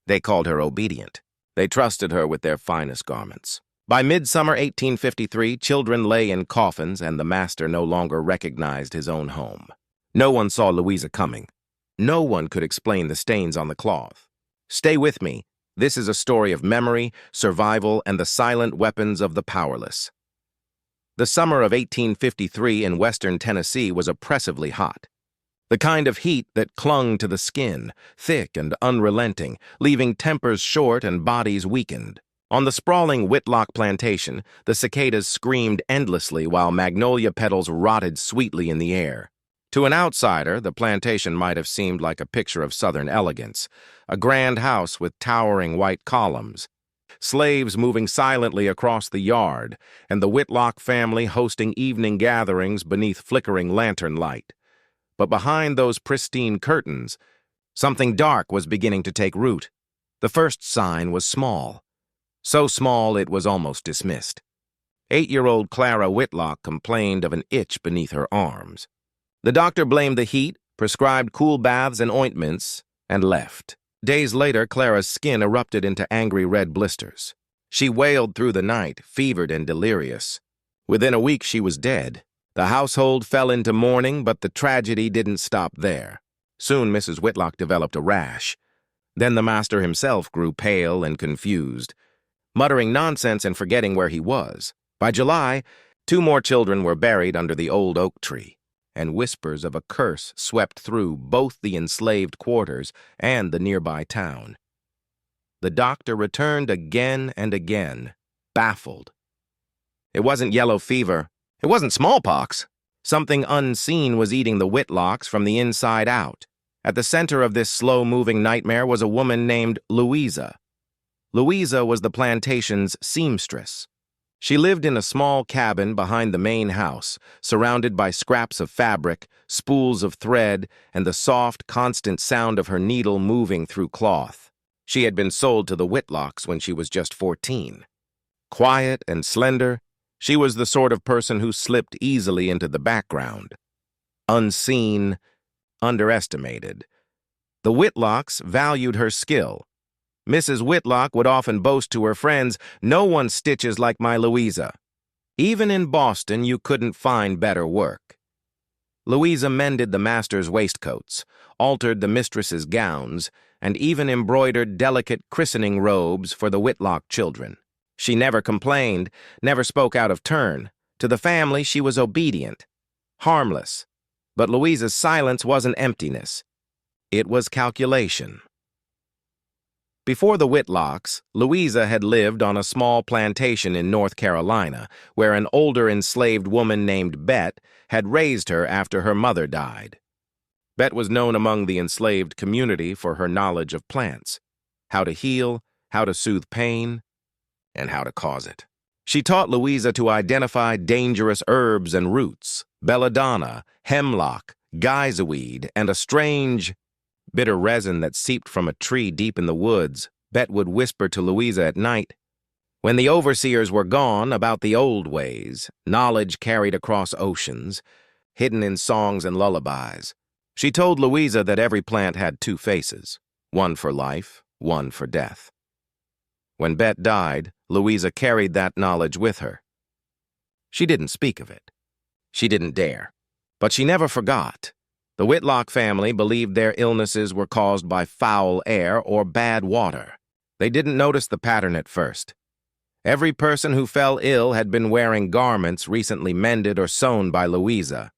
They called her obedient. They trusted her with their finest garments. By midsummer 1853, children lay in coffins, and the master no longer recognized his own home. No one saw Louisa coming. No one could explain the stains on the cloth. Stay with me. This is a story of memory, survival, and the silent weapons of the powerless. The summer of 1853 in western Tennessee was oppressively hot. The kind of heat that clung to the skin, thick and unrelenting, leaving tempers short and bodies weakened. On the sprawling Whitlock plantation, the cicadas screamed endlessly while magnolia petals rotted sweetly in the air. To an outsider, the plantation might have seemed like a picture of Southern elegance, a grand house with towering white columns, slaves moving silently across the yard, and the Whitlock family hosting evening gatherings beneath flickering lantern light. But behind those pristine curtains, something dark was beginning to take root. The first sign was small. So small it was almost dismissed. 8-year-old Clara Whitlock complained of an itch beneath her arms. The doctor blamed the heat, prescribed cool baths and ointments, and left. Days later, Clara's skin erupted into angry red blisters. She wailed through the night, fevered and delirious. Within a week, she was dead. The household fell into mourning, but the tragedy didn't stop there. Soon, Mrs. Whitlock developed a rash. Then the master himself grew pale and confused, muttering nonsense and forgetting where he was. By July, 2 more children were buried under the old oak tree, and whispers of a curse swept through both the enslaved quarters and the nearby town. The doctor returned again and again, baffled. It wasn't yellow fever. It wasn't smallpox. Something unseen was eating the Whitlocks from the inside out. At the center of this slow-moving nightmare was a woman named Louisa. Louisa was the plantation's seamstress. She lived in a small cabin behind the main house, surrounded by scraps of fabric, spools of thread, and the soft, constant sound of her needle moving through cloth. She had been sold to the Whitlocks when she was just 14. Quiet and slender, she was the sort of person who slipped easily into the background. Unseen, underestimated. The Whitlocks valued her skill. Mrs. Whitlock would often boast to her friends, "No one stitches like my Louisa. Even in Boston, you couldn't find better work." Louisa mended the master's waistcoats, altered the mistress's gowns, and even embroidered delicate christening robes for the Whitlock children. She never complained, never spoke out of turn. To the family, she was obedient, harmless. But Louisa's silence wasn't emptiness. It was calculation. Before the Whitlocks, Louisa had lived on a small plantation in North Carolina, where an older enslaved woman named Bet had raised her after her mother died. Bet was known among the enslaved community for her knowledge of plants, how to heal, how to soothe pain, and how to cause it. She taught Louisa to identify dangerous herbs and roots, belladonna, hemlock, geyserweed, and a strange, bitter resin that seeped from a tree deep in the woods. Bet would whisper to Louisa at night. When the overseers were gone, about the old ways, knowledge carried across oceans, hidden in songs and lullabies. She told Louisa that every plant had 2 faces, one for life, one for death. When Bet died, Louisa carried that knowledge with her. She didn't speak of it. She didn't dare. But she never forgot. The Whitlock family believed their illnesses were caused by foul air or bad water. They didn't notice the pattern at first. Every person who fell ill had been wearing garments recently mended or sewn by Louisa.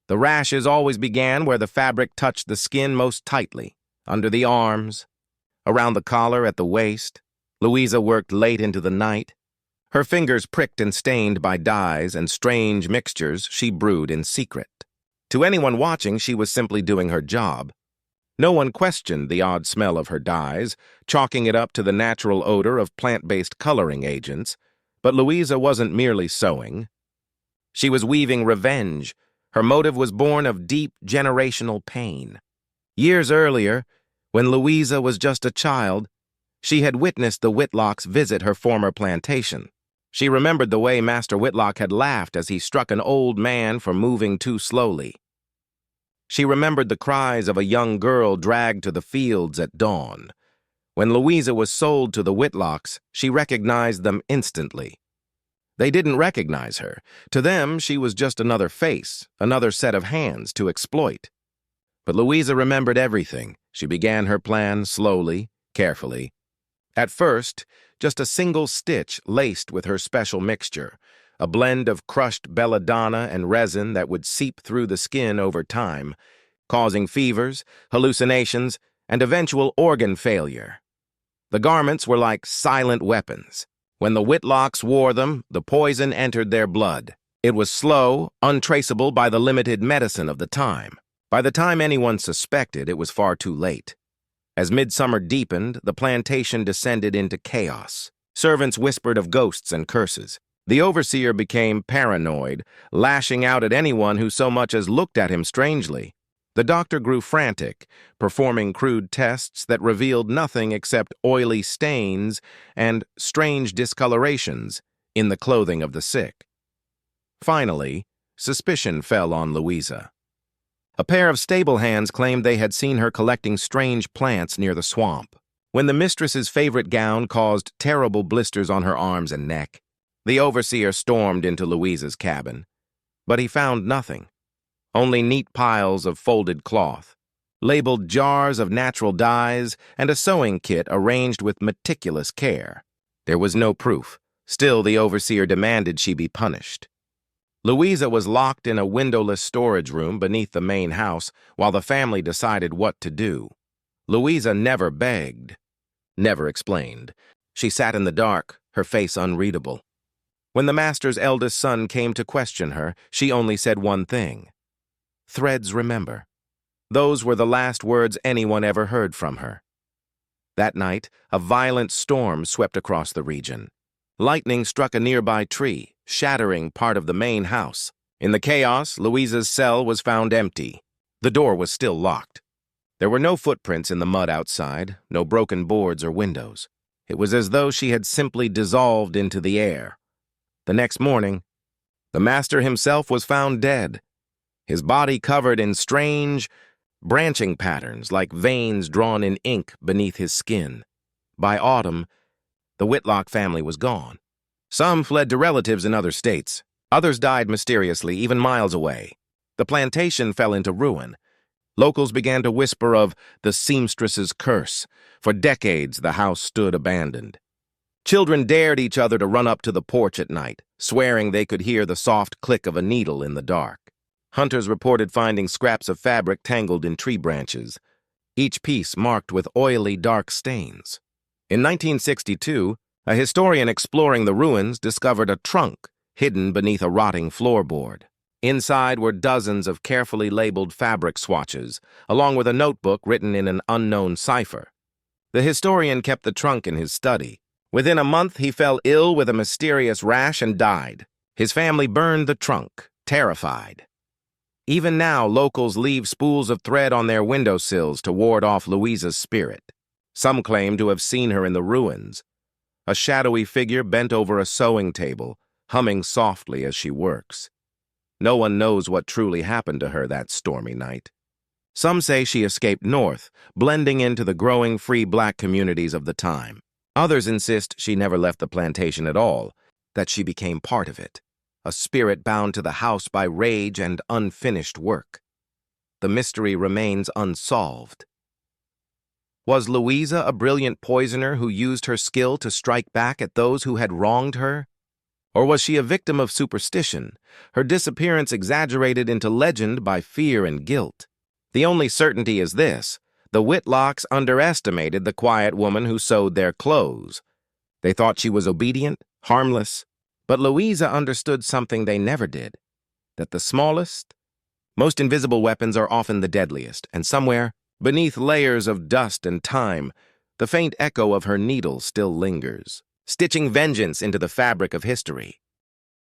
The rashes always began where the fabric touched the skin most tightly, under the arms, around the collar, at the waist. Louisa worked late into the night, her fingers pricked and stained by dyes and strange mixtures she brewed in secret. To anyone watching, she was simply doing her job. No one questioned the odd smell of her dyes, chalking it up to the natural odor of plant-based coloring agents. But Louisa wasn't merely sewing. She was weaving revenge. Her motive was born of deep generational pain. Years earlier, when Louisa was just a child, she had witnessed the Whitlocks visit her former plantation. She remembered the way Master Whitlock had laughed as he struck an old man for moving too slowly. She remembered the cries of a young girl dragged to the fields at dawn, When Louisa was sold to the Whitlocks, she recognized them instantly. They didn't recognize her. To them, she was just another face, another set of hands to exploit. But Louisa remembered everything. She began her plan slowly, carefully. At first, just a single stitch laced with her special mixture, a blend of crushed belladonna and resin that would seep through the skin over time, causing fevers, hallucinations, and eventual organ failure. The garments were like silent weapons. When the Whitlocks wore them, the poison entered their blood. It was slow, untraceable by the limited medicine of the time. By the time anyone suspected, it was far too late. As midsummer deepened, the plantation descended into chaos. Servants whispered of ghosts and curses. The overseer became paranoid, lashing out at anyone who so much as looked at him strangely. The doctor grew frantic, performing crude tests that revealed nothing except oily stains and strange discolorations in the clothing of the sick. Finally, suspicion fell on Louisa. A pair of stable hands claimed they had seen her collecting strange plants near the swamp. When the mistress's favorite gown caused terrible blisters on her arms and neck, the overseer stormed into Louisa's cabin. But he found nothing. Only neat piles of folded cloth, labeled jars of natural dyes, and a sewing kit arranged with meticulous care. There was no proof. Still, the overseer demanded she be punished. Louisa was locked in a windowless storage room beneath the main house while the family decided what to do. Louisa never begged, never explained. She sat in the dark, her face unreadable. When the master's eldest son came to question her, she only said one thing: "Threads remember." Those were the last words anyone ever heard from her. That night, a violent storm swept across the region. Lightning struck a nearby tree, shattering part of the main house. In the chaos, Louisa's cell was found empty. The door was still locked. There were no footprints in the mud outside, no broken boards or windows. It was as though she had simply dissolved into the air. The next morning, the master himself was found dead, his body covered in strange, branching patterns like veins drawn in ink beneath his skin. By autumn, the Whitlock family was gone. Some fled to relatives in other states. Others died mysteriously, even miles away. The plantation fell into ruin. Locals began to whisper of the seamstress's curse. For decades, the house stood abandoned. Children dared each other to run up to the porch at night, swearing they could hear the soft click of a needle in the dark. Hunters reported finding scraps of fabric tangled in tree branches, each piece marked with oily, dark stains. In 1962, a historian exploring the ruins discovered a trunk hidden beneath a rotting floorboard. Inside were dozens of carefully labeled fabric swatches, along with a notebook written in an unknown cipher. The historian kept the trunk in his study. Within a month, he fell ill with a mysterious rash and died. His family burned the trunk, terrified. Even now, locals leave spools of thread on their windowsills to ward off Louisa's spirit. Some claim to have seen her in the ruins, a shadowy figure bent over a sewing table, humming softly as she works. No one knows what truly happened to her that stormy night. Some say she escaped north, blending into the growing free black communities of the time. Others insist she never left the plantation at all, that she became part of it, a spirit bound to the house by rage and unfinished work. The mystery remains unsolved. Was Louisa a brilliant poisoner who used her skill to strike back at those who had wronged her? Or was she a victim of superstition, her disappearance exaggerated into legend by fear and guilt? The only certainty is this: the Whitlocks underestimated the quiet woman who sewed their clothes. They thought she was obedient, harmless, but Louisa understood something they never did, that the smallest, most invisible weapons are often the deadliest, and somewhere, beneath layers of dust and time, the faint echo of her needle still lingers, stitching vengeance into the fabric of history.